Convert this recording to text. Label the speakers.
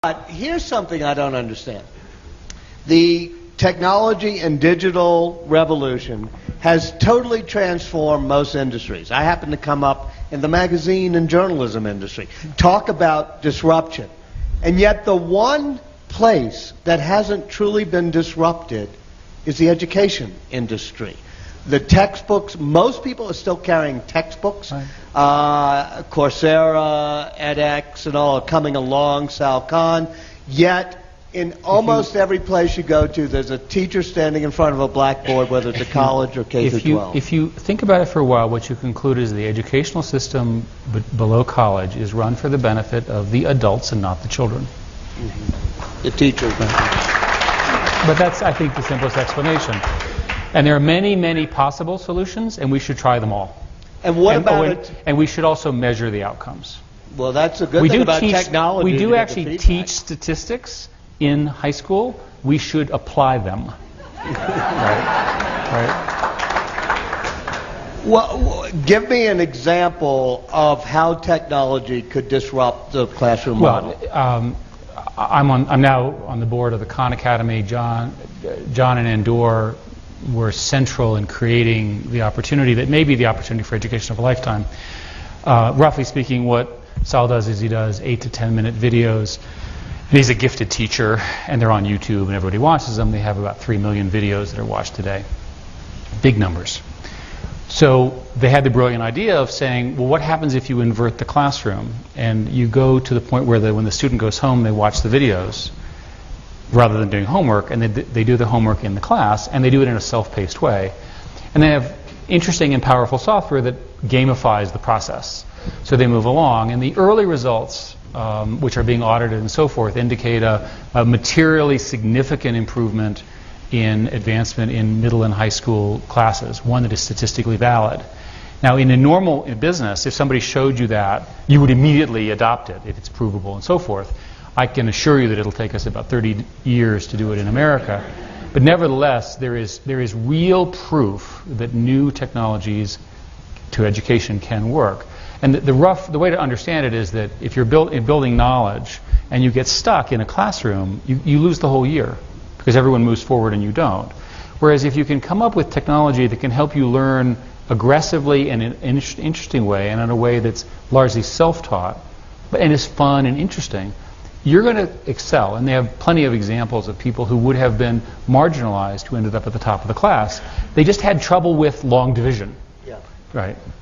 Speaker 1: But here's something I don't understand. The technology and digital revolution has totally transformed most industries. I happen to come up in the magazine and journalism industry. Talk about disruption. And yet the one place that hasn't truly been disrupted is the education industry. The textbooks, most people are still carrying textbooks. Right. Coursera, edX, and all are coming along, Sal Khan. Yet, in almost every place you go to, there's a teacher standing in front of a blackboard, whether it's a college or K-12.
Speaker 2: If you think about it for a while, what you conclude is the educational system below college is run for the benefit of the adults and not the children.
Speaker 1: Mm-hmm. The teachers.
Speaker 2: But that's, I think, the simplest explanation. And there are many, many possible solutions, and we should try them all.
Speaker 1: And what about it?
Speaker 2: And we should also measure the outcomes.
Speaker 1: Well, that's a good thing about technology.
Speaker 2: We do actually teach statistics in high school. We should apply them. Right?
Speaker 1: Well, give me an example of how technology could disrupt the classroom model.
Speaker 2: I'm now on the board of the Khan Academy. John and Andor were central in creating the opportunity that may be the opportunity for education of a lifetime. Roughly speaking, what Sal does is he does 8 to 10 minute videos. And he's a gifted teacher, and they're on YouTube, and everybody watches them. They have about 3 million videos that are watched today. Big numbers. So they had the brilliant idea of saying, well, what happens if you invert the classroom and you go to the point where when the student goes home, they watch the videos rather than doing homework, and they do the homework in the class, and they do it in a self-paced way. And they have interesting and powerful software that gamifies the process. So they move along, and the early results, which are being audited and so forth, indicate a materially significant improvement in advancement in middle and high school classes, one that is statistically valid. Now, in a normal business, if somebody showed you that, you would immediately adopt it if it's provable and so forth. I can assure you that it'll take us about 30 years to do it in America. But nevertheless, there is real proof that new technologies to education can work. And the way to understand it is that if you're building knowledge and you get stuck in a classroom, you lose the whole year because everyone moves forward and you don't. Whereas if you can come up with technology that can help you learn aggressively in an interesting way and in a way that's largely self-taught and is fun and interesting, you're going to excel. And they have plenty of examples of people who would have been marginalized who ended up at the top of the class. They just had trouble with long division.
Speaker 1: Yeah.
Speaker 2: Right.